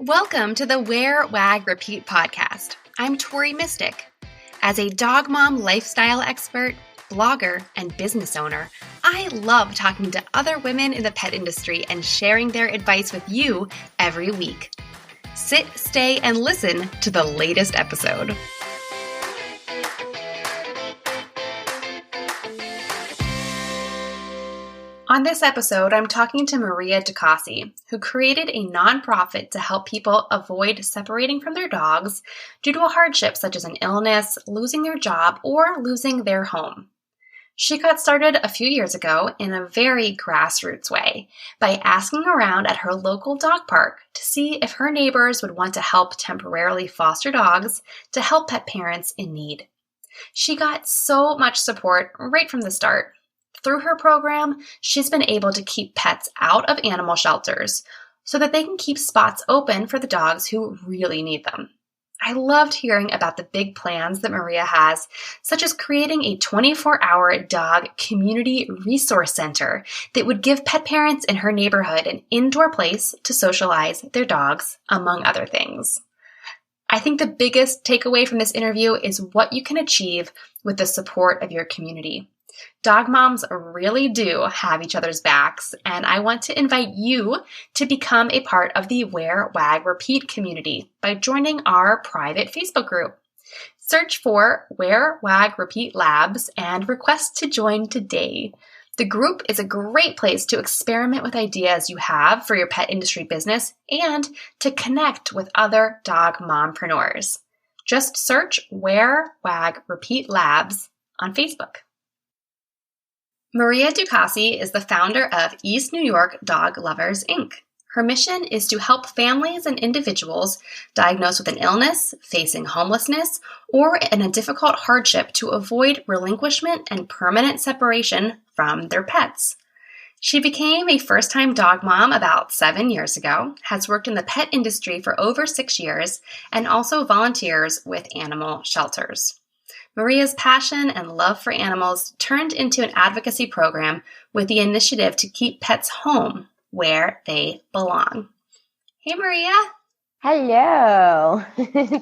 Welcome to the Wear, Wag, Repeat podcast. I'm Tori Mystic. As a dog mom lifestyle expert, blogger, and business owner, I love talking to other women in the pet industry and sharing their advice with you every week. Sit, stay, and listen to the latest episode. On this episode, I'm talking to Maria Ducasse, who created a nonprofit to help people avoid separating from their dogs due to a hardship such as an illness, losing their job, or losing their home. She got started a few years ago in a very grassroots way by asking around at her local dog park to see if her neighbors would want to help temporarily foster dogs to help pet parents in need. She got so much support right from the start. Through her program, she's been able to keep pets out of animal shelters so that they can keep spots open for the dogs who really need them. I loved hearing about the big plans that Maria has, such as creating a 24-hour dog community resource center that would give pet parents in her neighborhood an indoor place to socialize their dogs, among other things. I think the biggest takeaway from this interview is what you can achieve with the support of your community. Dog moms really do have each other's backs, and I want to invite you to become a part of the Wear, Wag, Repeat community by joining our private Facebook group. Search for Wear, Wag, Repeat Labs and request to join today. The group is a great place to experiment with ideas you have for your pet industry business and to connect with other dog mompreneurs. Just search Wear, Wag, Repeat Labs on Facebook. Maria Ducasse is the founder of East New York Dog Lovers, Inc. Her mission is to help families and individuals diagnosed with an illness, facing homelessness, or in a difficult hardship to avoid relinquishment and permanent separation from their pets. She became a first-time dog mom about 7 years ago, has worked in the pet industry for over 6 years, and also volunteers with animal shelters. Maria's passion and love for animals turned into an advocacy program with the initiative to keep pets home where they belong. Hey, Maria. Hello.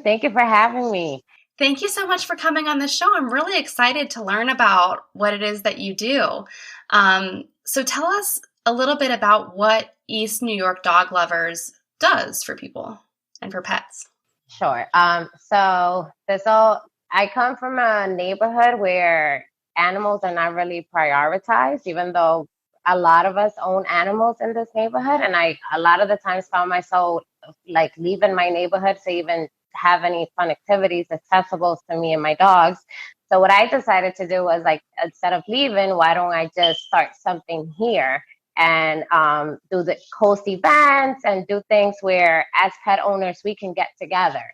Thank you for having me. Thank you so much for coming on the show. I'm really excited to learn about what it is that you do. So tell us a little bit about what East New York Dog Lovers does for people and for pets. Sure. I come from a neighborhood where animals are not really prioritized, even though a lot of us own animals in this neighborhood. And I, a lot of the times found myself like leaving my neighborhood to even have any fun activities accessible to me and my dogs. So what I decided to do was like, instead of leaving, why don't I just start something here and do the host events and do things where as pet owners, we can get together.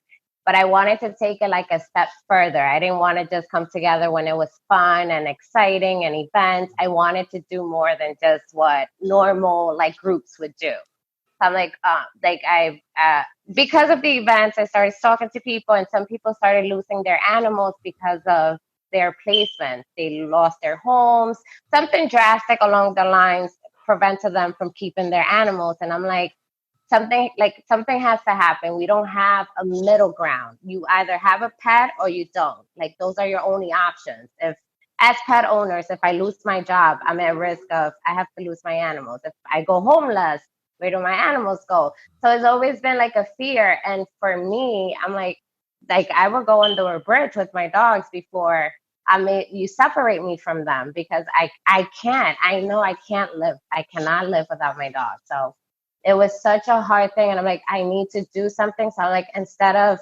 But I wanted to take it like a step further. I didn't want to just come together when it was fun and exciting and events. I wanted to do more than just what normal like groups would do. So I'm because of the events, I started talking to people, and some people started losing their animals because of their placement. They lost their homes. Something drastic along the lines prevented them from keeping their animals. And I'm like, something has to happen. We don't have a middle ground. You either have a pet or you don't. Like, those are your only options. If as pet owners, if I lose my job, I'm at risk of I have to lose my animals. If I go homeless, where do my animals go? So it's always been like a fear. And for me, I'm like I will go under a bridge with my dogs before you separate me from them, because I can't. I know I can't live. I cannot live without my dog. So it was such a hard thing. And I'm like, I need to do something. So like, instead of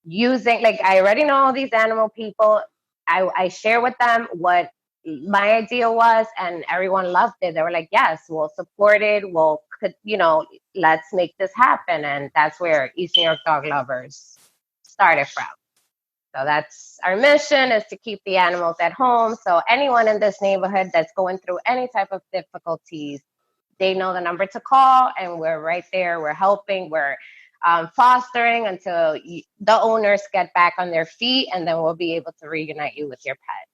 using, like, I already know all these animal people, I share with them what my idea was, and everyone loved it. They were like, yes, we'll support it. Let's make this happen. And that's where East New York Dog Lovers started from. So that's our mission, is to keep the animals at home. So anyone in this neighborhood that's going through any type of difficulties, they know the number to call, and we're right there. We're helping. We're fostering until the owners get back on their feet, and then we'll be able to reunite you with your pet.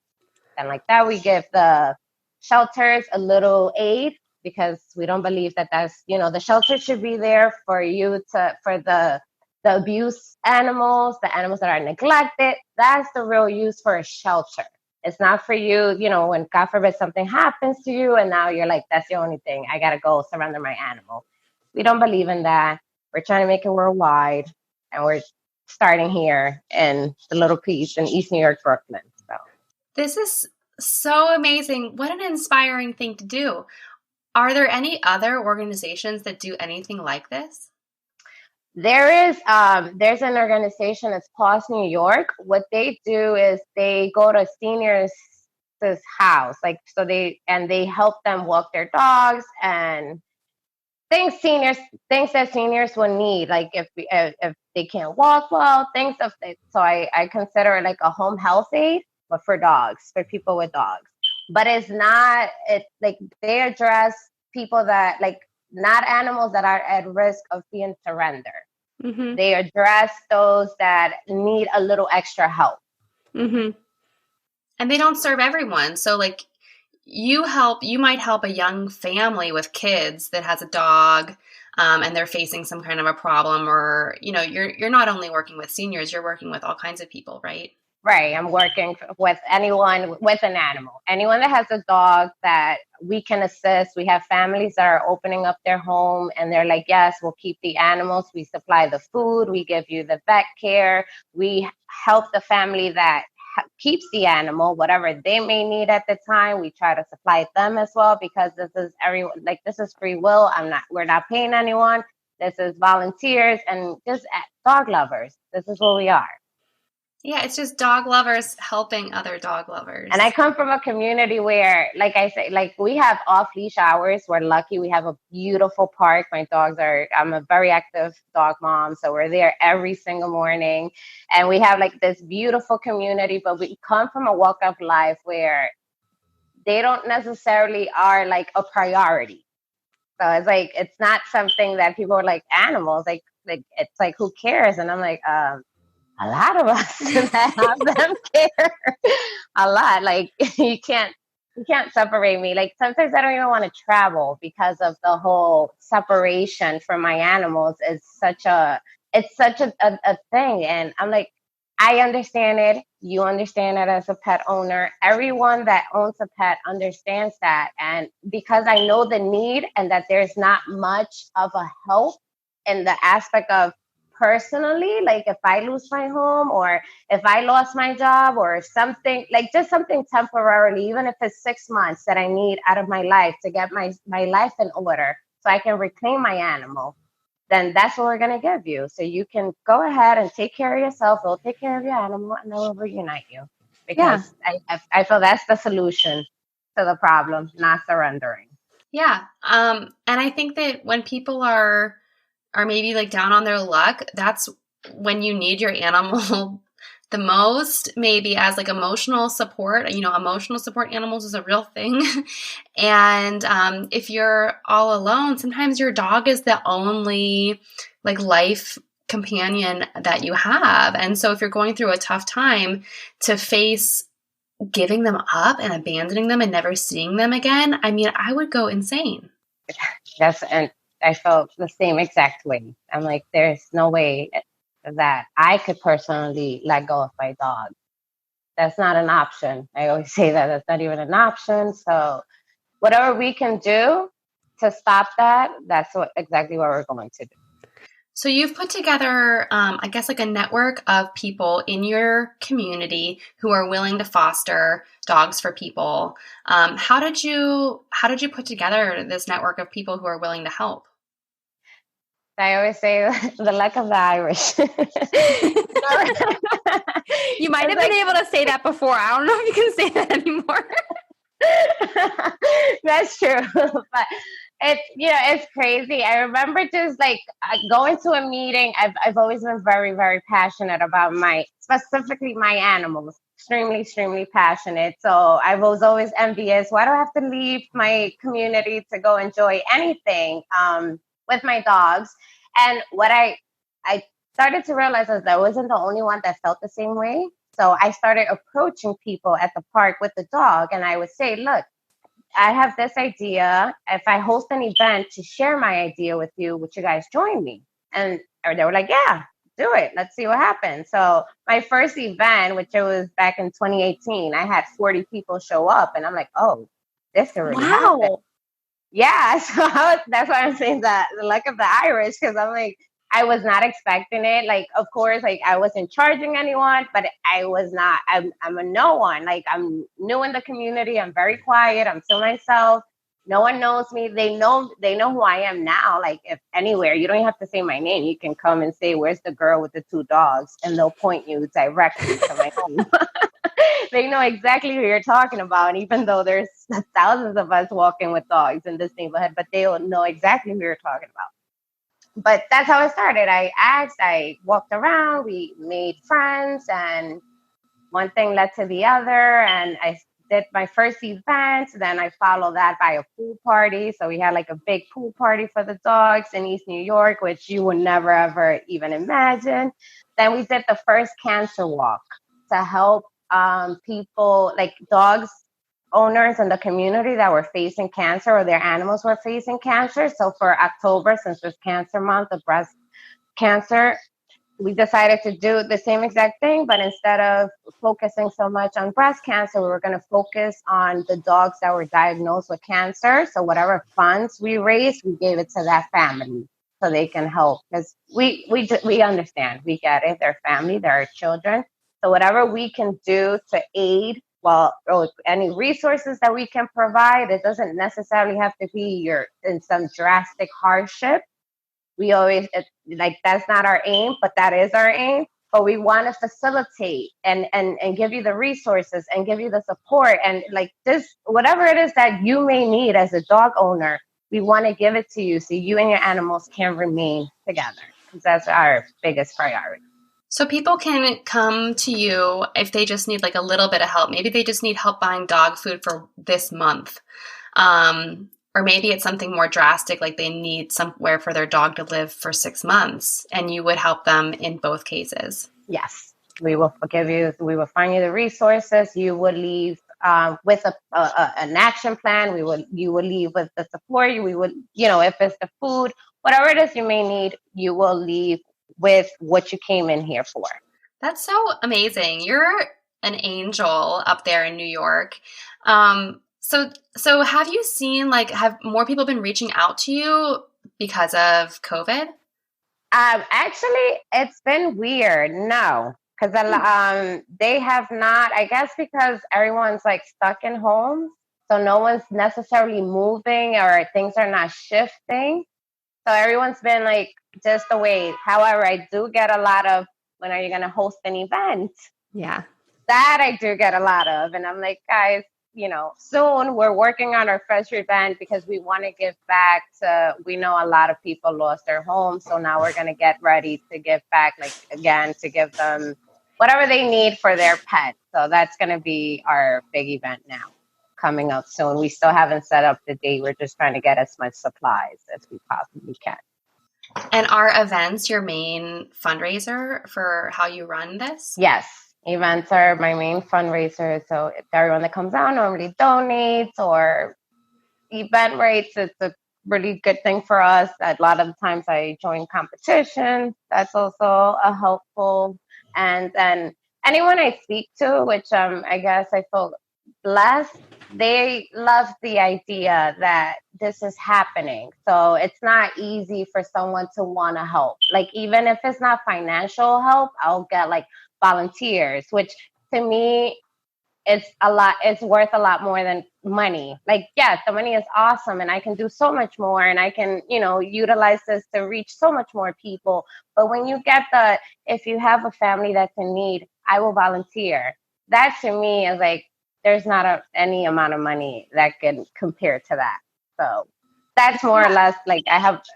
And like that, we give the shelters a little aid because we don't believe that that's, the shelter should be there for the abuse animals, the animals that are neglected. That's the real use for a shelter. It's not for you, when God forbid something happens to you and now you're like, that's the only thing. I got to go surrender my animal. We don't believe in that. We're trying to make it worldwide, and we're starting here in the little piece in East New York, Brooklyn. So this is so amazing. What an inspiring thing to do. Are there any other organizations that do anything like this? there's an organization, it's Paws New York. What they do is they go to seniors' house, they help them walk their dogs and things that seniors would need, like if they can't walk well, so I consider it like a home health aid, but for dogs, for people with dogs. But it's like they address people that, like, not animals that are at risk of being surrendered. Mm-hmm. They address those that need a little extra help. Mm-hmm. And they don't serve everyone. So like you might help a young family with kids that has a dog, and they're facing some kind of a problem, or, you're not only working with seniors, you're working with all kinds of people, right? Right. I'm working with anyone with an animal, anyone that has a dog that we can assist. We have families that are opening up their home and they're like, yes, we'll keep the animals. We supply the food. We give you the vet care. We help the family that keeps the animal, whatever they may need at the time. We try to supply them as well, because this is free will. We're not paying anyone. This is volunteers and just dog lovers. This is what we are. Yeah, it's just dog lovers helping other dog lovers. And I come from a community where, like I say, like, we have off-leash hours. We're lucky. We have a beautiful park. I'm a very active dog mom, so we're there every single morning. And we have like this beautiful community, but we come from a walk of life where they don't necessarily are like a priority. So it's like, it's not something that people are like, animals, like it's like, who cares? And I'm like, a lot of us that have them care a lot. Like, you can't separate me. Like, sometimes I don't even want to travel because of the whole separation from my animals. It's such a thing. And I'm like, I understand it. You understand it as a pet owner. Everyone that owns a pet understands that. And because I know the need and that there's not much of a help in the aspect of, personally, like if I lose my home or if I lost my job or something, like just something temporarily, even if it's 6 months that I need out of my life to get my life in order so I can reclaim my animal, then that's what we're going to give you. So you can go ahead and take care of yourself. We'll take care of your animal and then we'll reunite you. Because I feel that's the solution to the problem, not surrendering. Yeah. And I think that when people are maybe like down on their luck, that's when you need your animal the most, maybe as like emotional support. Emotional support animals is a real thing. And if you're all alone, sometimes your dog is the only like life companion that you have. And so if you're going through a tough time, to face giving them up and abandoning them and never seeing them again, I mean, I would go insane. And I felt the same exact way. I'm like, there's no way that I could personally let go of my dog. That's not an option. I always say that that's not even an option. So whatever we can do to stop that, that's exactly what we're going to do. So you've put together, I guess, like a network of people in your community who are willing to foster dogs for people. How did you put together this network of people who are willing to help? I always say the luck of the Irish. You might have been able to say that before. I don't know if you can say that anymore. That's true. But it's crazy. I remember just like going to a meeting. I've always been very, very passionate about specifically my animals. Extremely, extremely passionate. So I was always envious. Why do I have to leave my community to go enjoy anything with my dogs? And what I started to realize is that I wasn't the only one that felt the same way. So I started approaching people at the park with the dog, and I would say, look, I have this idea. If I host an event to share my idea with you, would you guys join me? And they were like, yeah, do it. Let's see what happens. So my first event, which it was back in 2018, I had 40 people show up, and I'm like, oh, this can really happen. Wow. Yeah, so that's why I'm saying that the luck of the Irish, because I'm like, I was not expecting it. Like, of course, like I wasn't charging anyone, but I was not. I'm a no one. Like, I'm new in the community. I'm very quiet. I'm to myself. No one knows me. They know who I am now. Like, if anywhere, you don't have to say my name. You can come and say, "Where's the girl with the two dogs?" And they'll point you directly to my home. They know exactly who you're talking about. And even though there's thousands of us walking with dogs in this neighborhood, but they'll know exactly who you're talking about. But that's how it started. I asked, I walked around, we made friends, and one thing led to the other. And I did my first event. Then I followed that by a pool party. So we had like a big pool party for the dogs in East New York, which you would never, ever even imagine. Then we did the first cancer walk to help people, like dogs owners in the community that were facing cancer or their animals were facing cancer. So for October, since it's Cancer Month of breast cancer, we decided to do the same exact thing, but instead of focusing so much on breast cancer, we were going to focus on the dogs that were diagnosed with cancer. So whatever funds we raised, we gave it to that family so they can help, because we understand, we get it. They're family, they're children. So whatever we can do to aid, well, or any resources that we can provide, it doesn't necessarily have to be you're in some drastic hardship. We always like, that's not our aim, but that is our aim. But we want to facilitate and give you the resources and give you the support, and like this, whatever it is that you may need as a dog owner, we want to give it to you so you and your animals can remain together, because that's our biggest priority. So people can come to you if they just need like a little bit of help. Maybe they just need help buying dog food for this month. Or maybe it's something more drastic, like they need somewhere for their dog to live for 6 months, and you would help them in both cases. Yes, we will forgive you. We will find you the resources. You will leave with an action plan. You will leave with the support. We would, if it's the food, whatever it is you may need, you will leave with what you came in here for. That's so amazing. You're an angel up there in New York. So have you seen, like, have more people been reaching out to you because of COVID? Actually, it's been weird. No, because they have not. I guess because everyone's like stuck in homes, so no one's necessarily moving or things are not shifting. So everyone's been like just the wait. However, I do get a lot of, when are you going to host an event? Yeah. That I do get a lot of, and I'm like, guys, soon we're working on our first event because we want to give back to, we know a lot of people lost their homes. So now we're going to get ready to give back, like, again, to give them whatever they need for their pet. So that's going to be our big event now, coming up soon. We still haven't set up the date. We're just trying to get as much supplies as we possibly can. And are events your main fundraiser for how you run this? Yes. Events are my main fundraiser. So if everyone that comes out normally donates, or event rates, it's a really good thing for us. A lot of the times I join competitions. That's also a helpful. And then anyone I speak to, which I guess I feel blessed, they love the idea that this is happening. So it's not easy for someone to want to help. Like, even if it's not financial help, I'll get like volunteers, which to me, it's worth a lot more than money. Like, yes, the money is awesome and I can do so much more, and I can, utilize this to reach so much more people. But when you get if you have a family that's in need, I will volunteer. That to me is like, there's not any amount of money that can compare to that. So that's more or less, like,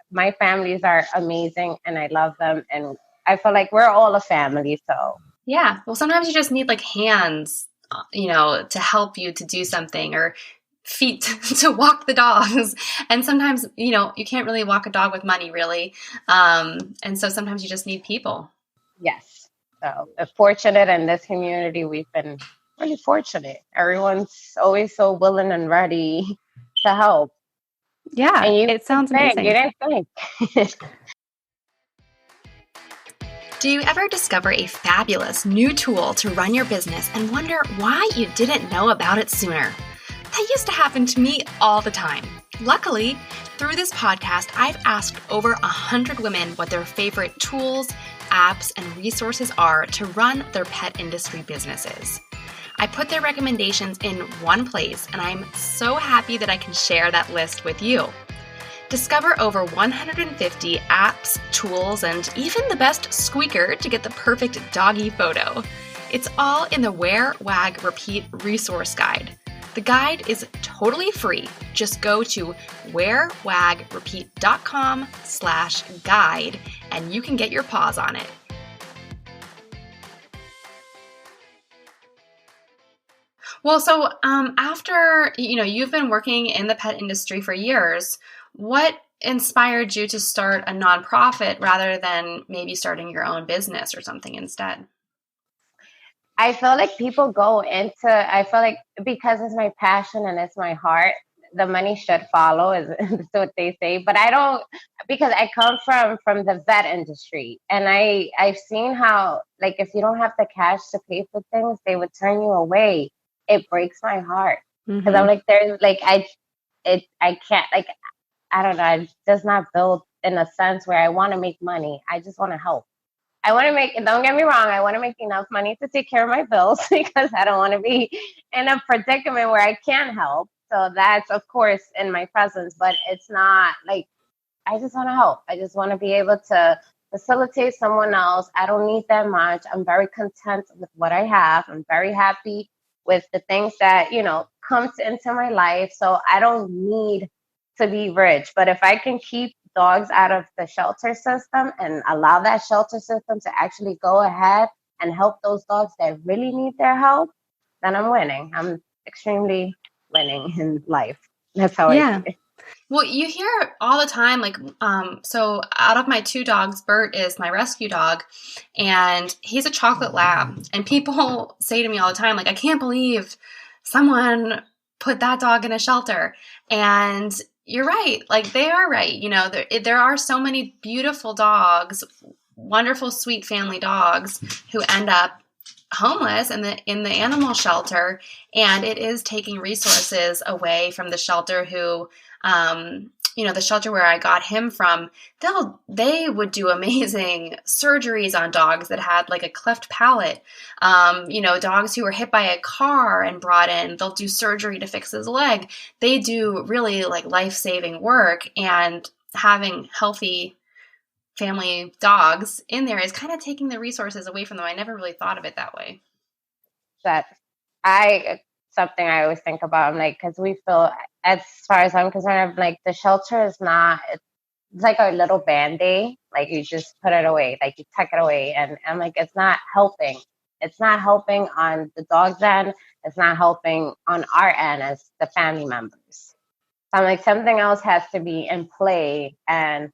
my families are amazing and I love them. And I feel like we're all a family. So yeah. Well, sometimes you just need like hands, to help you to do something, or feet to walk the dogs. And sometimes, you can't really walk a dog with money, really. And so sometimes you just need people. Yes. So fortunate in this community, we've been really fortunate. Everyone's always so willing and ready to help. Yeah, And you it sounds think, you amazing. didn't think. Do you ever discover a fabulous new tool to run your business and wonder why you didn't know about it sooner? That used to happen to me all the time. Luckily, through this podcast, I've asked over 100 women what their favorite tools, apps, and resources are to run their pet industry businesses. I put their recommendations in one place, and I'm so happy that I can share that list with you. Discover over 150 apps, tools, and even the best squeaker to get the perfect doggy photo. It's all in the Wear, Wag, Repeat resource guide. The guide is totally free. Just go to wearwagrepeat.com/guide and you can get your paws on it. Well, so after you've been working in the pet industry for years, what inspired you to start a nonprofit rather than maybe starting your own business or something instead? I feel like people go into, I feel like because it's my passion and it's my heart, the money should follow, is what they say. But I don't, because I come from the vet industry, and I've seen how, like, if you don't have the cash to pay for things, they would turn you away. It breaks my heart because I'm like, there's like I can't, like, I don't know, I just not built in a sense where I want to make money. I just want to help. I want to make, don't get me wrong, I want to make enough money to take care of my bills because I don't want to be in a predicament where I can't help. So that's, of course, in my presence, but it's not like, I just want to help. I just want to be able to facilitate someone else. I don't need that much. I'm very content with what I have. I'm very happy with the things that, comes into my life. So I don't need to be rich. But if I can keep dogs out of the shelter system and allow that shelter system to actually go ahead and help those dogs that really need their help, then I'm winning. I'm extremely winning in life. That's how I see it. Well, you hear all the time, like, so out of my 2 dogs, Bert is my rescue dog, and he's a chocolate lab. And people say to me all the time, like, I can't believe someone put that dog in a shelter. And you're right. Like, they are right. There are so many beautiful dogs, wonderful, sweet family dogs who end up homeless in the animal shelter, and it is taking resources away from the shelter who the shelter where I got him from. They would do amazing surgeries on dogs that had like a cleft palate. Dogs who were hit by a car and brought in, they'll do surgery to fix his leg. They do really like life-saving work, and having healthy family dogs in there is kind of taking the resources away from them. I never really thought of it that way. Something I always think about. I'm like, because we feel, as far as I'm concerned, I'm like, the shelter is not, it's like a little Band-Aid. Like, you just put it away, like you tuck it away. And I'm like, it's not helping. It's not helping on the dog's end. It's not helping on our end as the family members. So I'm like, something else has to be in play. And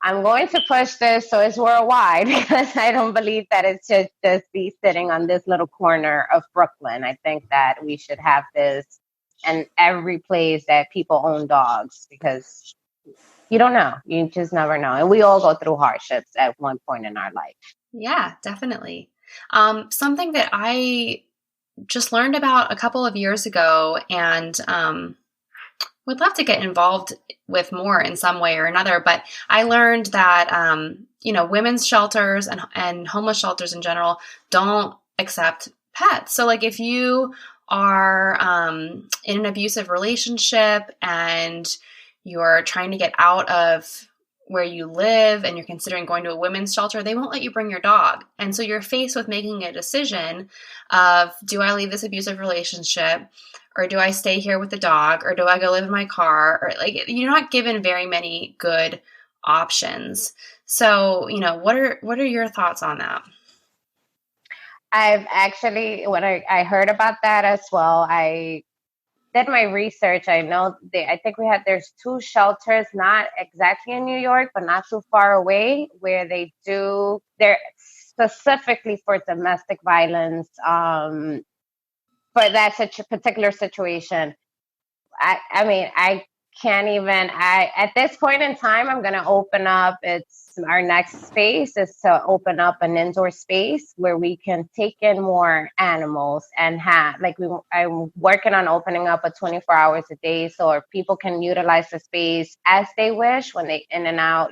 I'm going to push this so it's worldwide, because I don't believe that it should just be sitting on this little corner of Brooklyn. I think that we should have this in every place that people own dogs, because you don't know. You just never know. And we all go through hardships at one point in our life. Yeah, definitely. Something that I just learned about a couple of years ago, and would love to get involved with more in some way or another. But I learned that, women's shelters and homeless shelters in general don't accept pets. So like if you are in an abusive relationship and you're trying to get out of where you live and you're considering going to a women's shelter, they won't let you bring your dog. And so you're faced with making a decision of, do I leave this abusive relationship, or do I stay here with the dog, or do I go live in my car? Or like, you're not given very many good options. So, what are your thoughts on that? I've actually, when I heard about that as well, I did my research. I know I think there's 2 shelters, not exactly in New York, but not too far away, where they're specifically for domestic violence, for that such a particular situation. I mean, I can't even, at this point in time, I'm going to open up, it's our next space is to open up an indoor space where we can take in more animals and have, like, I'm working on opening up a 24 hours a day so people can utilize the space as they wish when they in and out,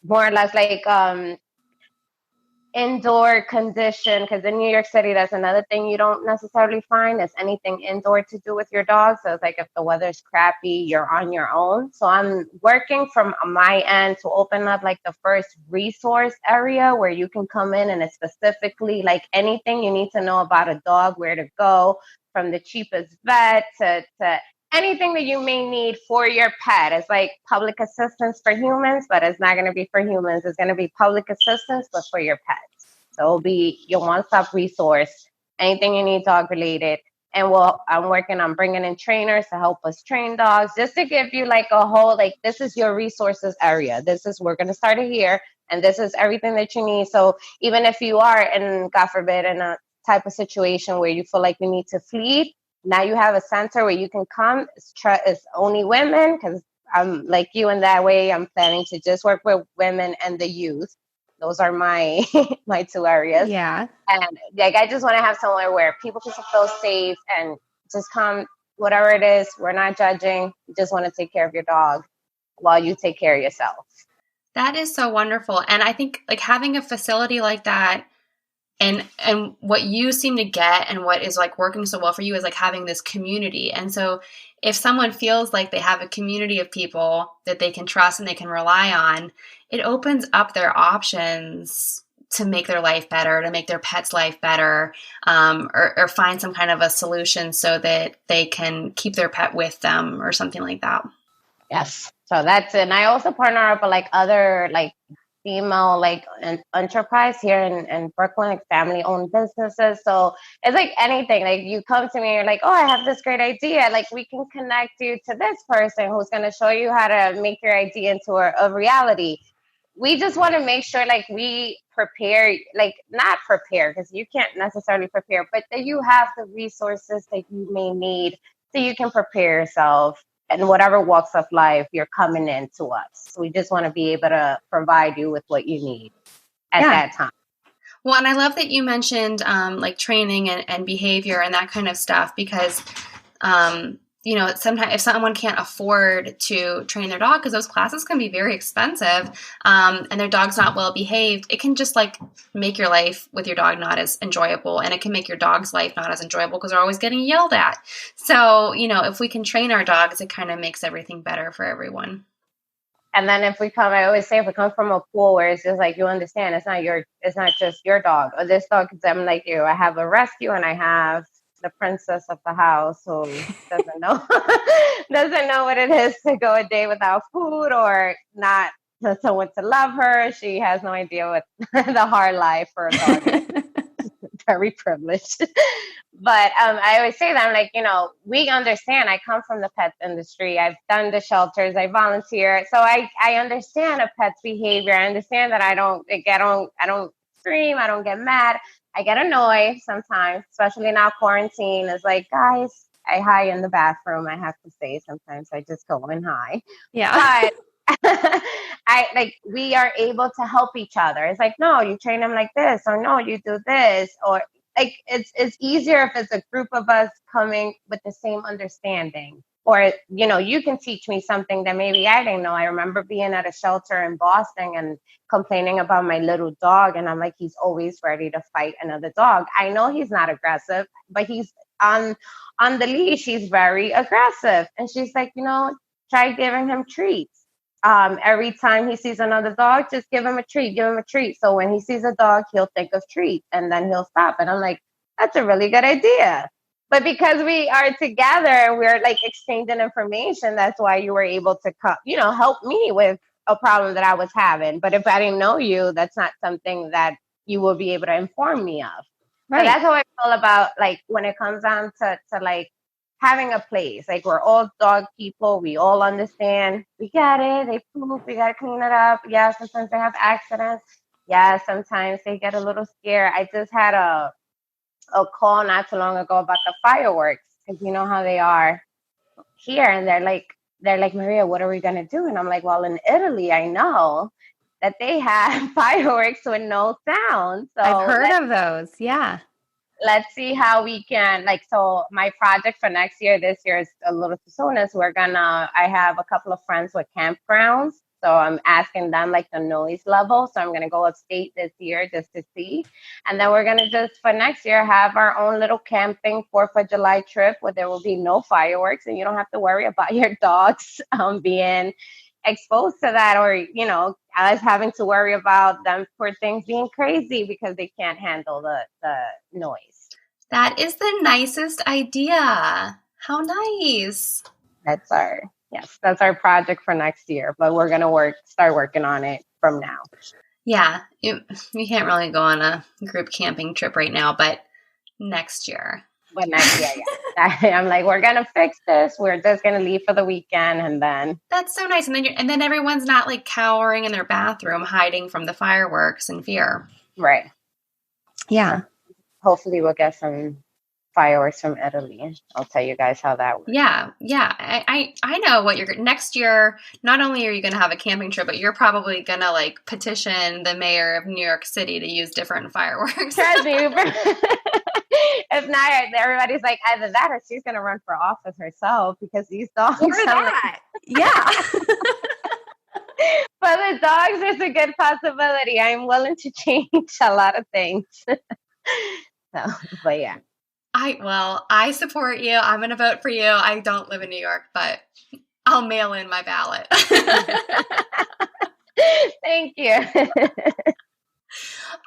more or less like, indoor condition, because in New York City, that's another thing you don't necessarily find is anything indoor to do with your dog. So it's like if the weather's crappy, you're on your own. So I'm working from my end to open up like the first resource area where you can come in and it's specifically like anything you need to know about a dog, where to go, from the cheapest vet to anything that you may need for your pet. It's like public assistance for humans, but it's not going to be for humans. It's going to be public assistance, but for your pets. So it'll be your one-stop resource, anything you need dog related. And I'm working on bringing in trainers to help us train dogs, just to give you like a whole, like, this is your resources area. We're going to start it here. And this is everything that you need. So even if you are in, God forbid, in a type of situation where you feel like you need to flee, now you have a center where you can come. It's only women, because I'm like you in that way. I'm planning to just work with women and the youth. Those are my my two areas. Yeah. And like, I just want to have somewhere where people can feel safe and just come, whatever it is. We're not judging. We just want to take care of your dog while you take care of yourself. That is so wonderful. And I think like having a facility like that, and what you seem to get and what is like working so well for you is like having this community. And so if someone feels like they have a community of people that they can trust and they can rely on, it opens up their options to make their life better, to make their pet's life better, or find some kind of a solution so that they can keep their pet with them or something like that. Yes. So that's it. And I also partner up with like other like female like an enterprise here in Brooklyn, like family owned businesses. So it's like anything, like you come to me, you're like, oh, I have this great idea. Like we can connect you to this person who's going to show you how to make your idea into a reality. We just want to make sure like we prepare, like not prepare because you can't necessarily prepare, but that you have the resources that you may need so you can prepare yourself. And whatever walks of life you're coming into us. So we just want to be able to provide you with what you need at that time. Well, and I love that you mentioned like training and behavior and that kind of stuff because, sometimes if someone can't afford to train their dog, because those classes can be very expensive, and their dog's not well behaved, it can just like make your life with your dog not as enjoyable, and it can make your dog's life not as enjoyable because they're always getting yelled at. So, if we can train our dogs, it kind of makes everything better for everyone. And then I always say, if we come from a pool where it's just like, you understand, it's not just your dog or this dog, because I'm like you. I have a rescue and I have the princess of the house who doesn't know what it is to go a day without food or not someone to love her. She has no idea what the hard life for a dog. Very privileged. But I always say that I'm like, we understand. I come from the pet industry. I've done the shelters. I volunteer. So I understand a pet's behavior. I understand that I don't scream. I don't get mad. I get annoyed sometimes, especially now quarantine. It's like, guys, I hide in the bathroom. I have to say sometimes I just go in high. Yeah. But we are able to help each other. It's like, no, you train them like this, or no, you do this, or like it's easier if it's a group of us coming with the same understanding. Or, you can teach me something that maybe I didn't know. I remember being at a shelter in Boston and complaining about my little dog. And I'm like, he's always ready to fight another dog. I know he's not aggressive, but he's on the leash. He's very aggressive. And she's like, try giving him treats. Every time he sees another dog, just give him a treat. So when he sees a dog, he'll think of treats and then he'll stop. And I'm like, that's a really good idea. But because we are together and we're like exchanging information, that's why you were able to help me with a problem that I was having. But if I didn't know you, that's not something that you will be able to inform me of. Right. So that's how I feel about like when it comes down to like having a place. Like we're all dog people. We all understand. We get it. They poop. We got to clean it up. Yeah, sometimes they have accidents. Yeah, sometimes they get a little scared. I just had a call not too long ago about the fireworks, because you know how they are here, and they're like, Maria, what are we gonna do? And I'm like, well, in Italy, I know that they have fireworks with no sound. So I've heard of those. Yeah. Let's see how we can, like, so my project for next year, this year is a little too soon, is I have a couple of friends with campgrounds. So I'm asking them like the noise level. So I'm going to go upstate this year just to see. And then we're going to just, for next year, have our own little camping 4th of July trip where there will be no fireworks and you don't have to worry about your dogs being exposed to that, or, you know, us having to worry about them for things being crazy because they can't handle the noise. That is the nicest idea. How nice. That's our project for next year, but we're going to start working on it from now. Yeah, you can't really go on a group camping trip right now, but next year. But next year, yeah. I'm like, we're going to fix this. We're just going to leave for the weekend, and then. That's so nice. And then everyone's not like cowering in their bathroom, hiding from the fireworks in fear. Right. Yeah. Hopefully we'll get some fireworks from Italy. I'll tell you guys how that works. Yeah. I know what you're next year. Not only are you going to have a camping trip, but you're probably going to like petition the mayor of New York City to use different fireworks. Trust me. If not, everybody's like either that or she's going to run for office herself because these dogs. Or that. Yeah. For the dogs, there's a good possibility. I'm willing to change a lot of things. So, but yeah. I support you. I'm going to vote for you. I don't live in New York, but I'll mail in my ballot. Thank you.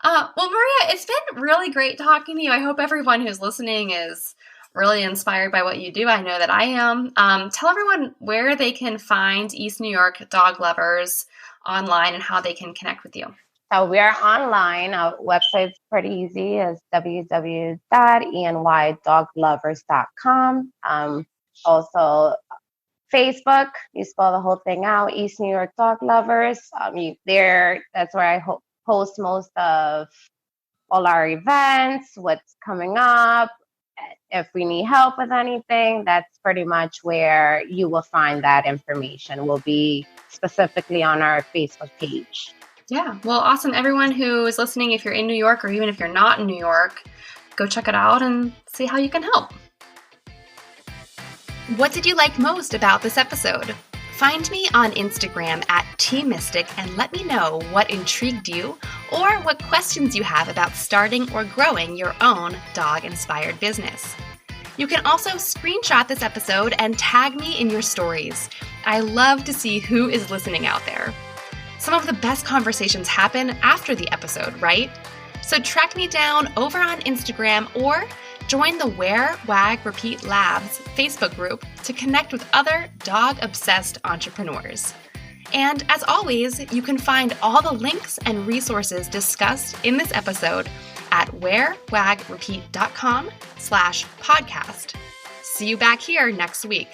Well, Maria, it's been really great talking to you. I hope everyone who's listening is really inspired by what you do. I know that I am. Tell everyone where they can find East New York dog lovers online and how they can connect with you. So we are online. Our website's pretty easy. It's www.enydoglovers.com. Also, Facebook, you spell the whole thing out, East New York Dog Lovers. That's where I post most of all our events, what's coming up. If we need help with anything, that's pretty much where you will find that information. Will be specifically on our Facebook page. Yeah. Well, awesome. Everyone who is listening, if you're in New York or even if you're not in New York, go check it out and see how you can help. What did you like most about this episode? Find me on Instagram @TMystic and let me know what intrigued you or what questions you have about starting or growing your own dog-inspired business. You can also screenshot this episode and tag me in your stories. I love to see who is listening out there. Some of the best conversations happen after the episode, right? So track me down over on Instagram or join the Wear, Wag, Repeat Labs Facebook group to connect with other dog-obsessed entrepreneurs. And as always, you can find all the links and resources discussed in this episode at wearwagrepeat.com/podcast. See you back here next week.